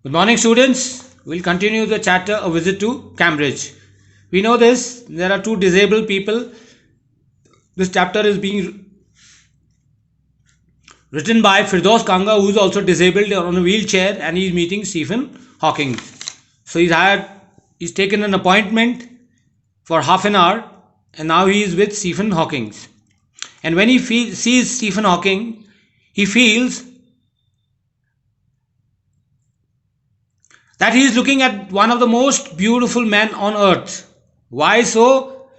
Good morning, students. We'll continue the chapter A Visit to Cambridge. We know this. There are two disabled people. This chapter is being written by Firdaus Kanga, who is also disabled on a wheelchair, and he's meeting Stephen Hawking. So he's taken an appointment for half an hour, and now he is with Stephen Hawking. And when he sees Stephen Hawking, he feels that he is looking at one of the most beautiful men on earth. Why so?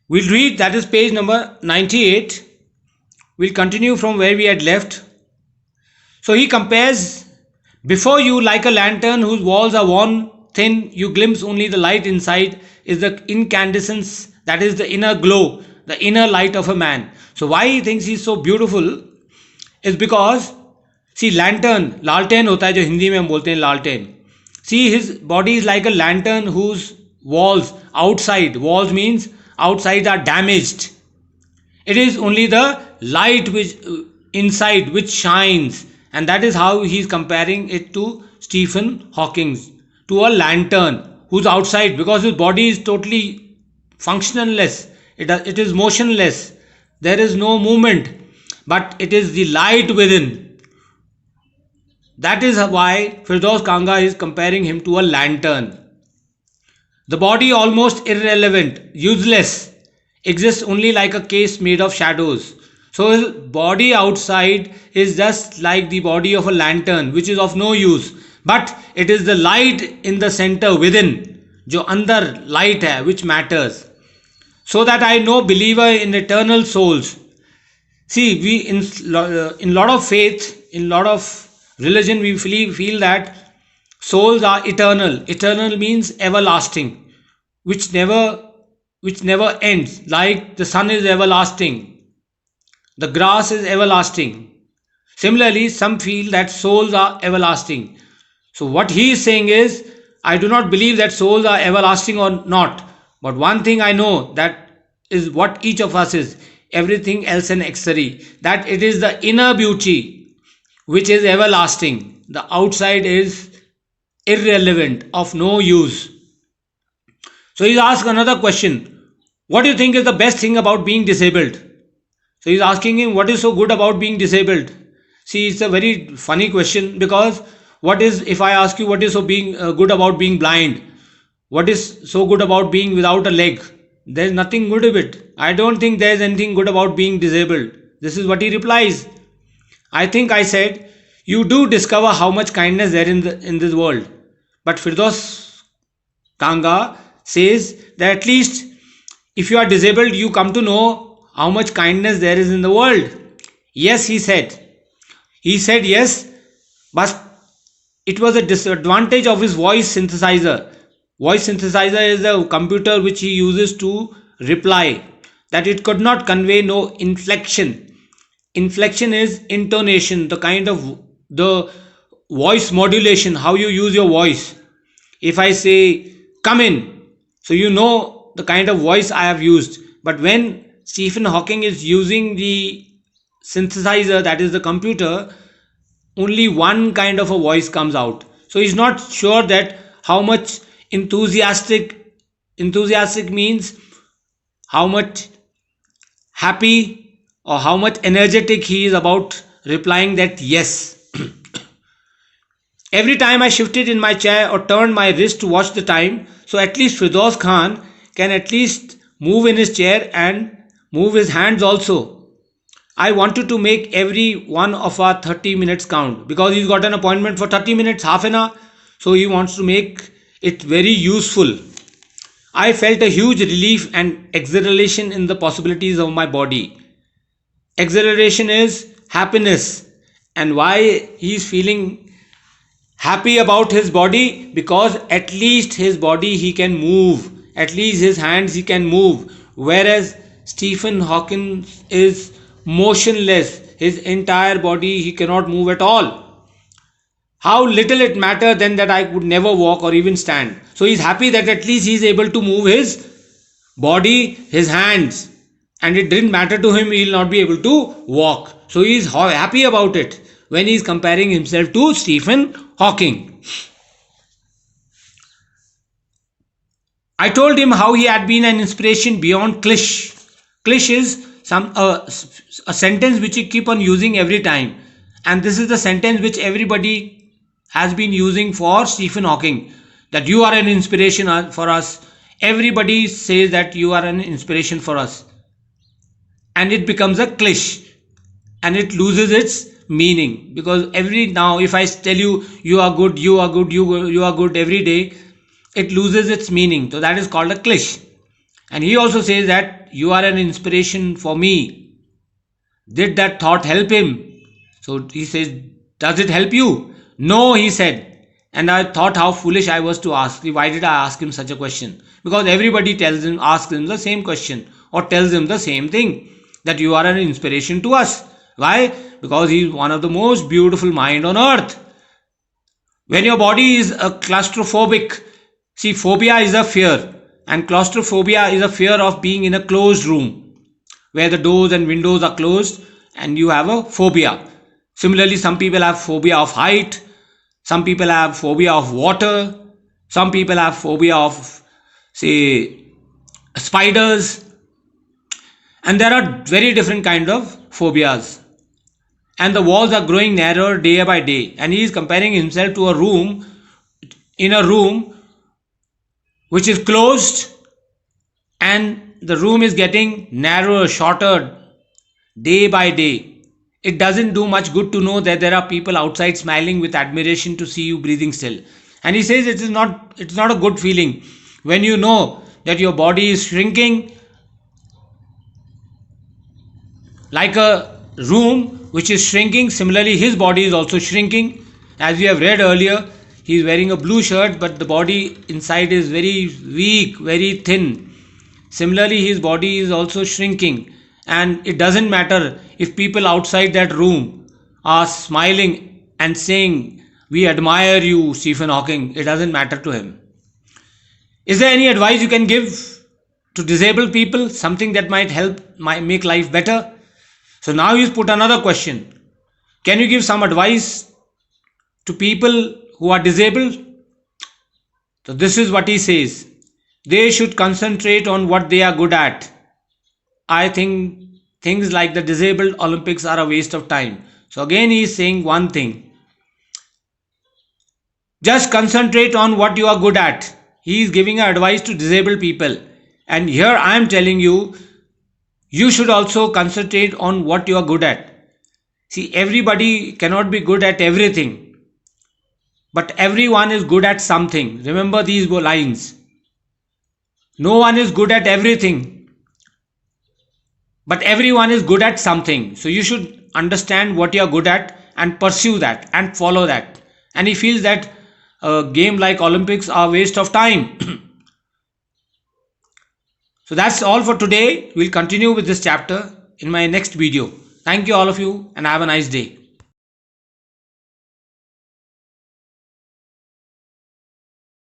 We'll read, that is page number 98. We'll continue from where we had left. So he compares, before you like a lantern whose walls are worn thin, you glimpse only the light inside is the incandescence, that is the inner glow, the inner light of a man. So why he thinks he's so beautiful is because, see, lantern, लालटेन होता है जो हिंदी में हम बोलते हैं लालटेन. See, his body is like a lantern whose walls means outside are damaged. It is only the light which inside which shines, and that is how he is comparing it to Stephen Hawking, to a lantern whose outside, because his body is totally functionless, it is motionless, there is no movement, but it is the light within. That is why Firdaus Kanga is comparing him to a lantern. The body, almost irrelevant, useless, exists only like a case made of shadows. So his body outside is just like the body of a lantern, which is of no use. But it is the light in the center within, जो अंदर light है, which matters. So that I know, believer in eternal souls. See, we in lot of faith, in lot of religion, we feel that souls are eternal. Eternal means everlasting, which never ends. Like the sun is everlasting, the grass is everlasting. Similarly, some feel that souls are everlasting. So what he is saying is, I do not believe that souls are everlasting or not. But one thing I know, that is what each of us is. Everything else an accessory. That it is the inner beauty which is everlasting. The outside is irrelevant, of no use. So he's asked another question. What do you think is the best thing about being disabled? So he's asking him, what is so good about being disabled? See, it's a very funny question, because what is, if I ask you what is so good about being blind? What is so good about being without a leg? There's nothing good of it. I don't think there's anything good about being disabled. This is what he replies. I think I said, you do discover how much kindness there is in this world. But Firdaus Kanga says that at least if you are disabled, you come to know how much kindness there is in the world. Yes, he said. He said yes, but it was a disadvantage of his voice synthesizer. Voice synthesizer is a computer which he uses to reply, that it could not convey no inflection. Inflection is intonation, the kind of the voice modulation, how you use your voice. If I say come in, so you know the kind of voice I have used. But when Stephen Hawking is using the synthesizer, that is the computer, only one kind of a voice comes out. So he's not sure that how much enthusiastic means how much happy or how much energetic he is about replying that yes. Every time I shifted in my chair or turned my wrist to watch the time, so at least Firdaus Khan can at least move in his chair and move his hands also. I wanted to make every one of our 30 minutes count, because he's got an appointment for 30 minutes, half an hour. So he wants to make it very useful. I felt a huge relief and exhilaration in the possibilities of my body. Exhilaration is happiness. And why he is feeling happy about his body? Because at least his body he can move. At least his hands he can move. Whereas Stephen Hawking is motionless. His entire body he cannot move at all. How little it mattered then that I could never walk or even stand. So he's happy that at least he's able to move his body, his hands. And it didn't matter to him, he'll not be able to walk. So he's happy about it. when he is comparing himself to Stephen Hawking. I told him how he had been an inspiration beyond cliché. Cliché is a sentence which you keep on using every time, and this is the sentence which everybody has been using for Stephen Hawking, that you are an inspiration for us. Everybody says that you are an inspiration for us, and it becomes a cliché and it loses its meaning, because every now if I tell you you are good, you are good, you are good every day, it loses its meaning. So that is called a cliché. And he also says that you are an inspiration for me. Did that thought help him? So he says, does it help you? No, he said. And I thought how foolish I was to ask. Why did I ask him such a question? Because everybody asks him the same question or tells him the same thing, that you are an inspiration to us. Why? Because he is one of the most beautiful mind on earth. When your body is a claustrophobic, see, phobia is a fear, and claustrophobia is a fear of being in a closed room where the doors and windows are closed, and you have a phobia. Similarly, some people have phobia of height, some people have phobia of water, some people have phobia of, say, spiders, and there are very different kind of phobias. And the walls are growing narrower day by day, and he is comparing himself to a room which is closed, and the room is getting narrower, shorter day by day. It doesn't do much good to know that there are people outside smiling with admiration to see you breathing still. And he says it's not a good feeling when you know that your body is shrinking like a room which is shrinking. Similarly, his body is also shrinking. As we have read earlier, he is wearing a blue shirt, but the body inside is very weak, very thin. Similarly, his body is also shrinking, and it doesn't matter if people outside that room are smiling and saying, we admire you, Stephen Hawking. It doesn't matter to him. Is there any advice you can give to disabled people? Something that might help make life better? So now he's put another question. Can you give some advice to people who are disabled? So this is what he says. They should concentrate on what they are good at. I think things like the disabled Olympics are a waste of time. So again he is saying one thing. Just concentrate on what you are good at. He is giving advice to disabled people. And here I am telling you, you should also concentrate on what you are good at. See, everybody cannot be good at everything, but everyone is good at something. Remember these lines. No one is good at everything, but everyone is good at something. So you should understand what you are good at and pursue that and follow that. And he feels that a game like Olympics are a waste of time. So that's all for today. We'll continue with this chapter in my next video. Thank you all of you, and have a nice day.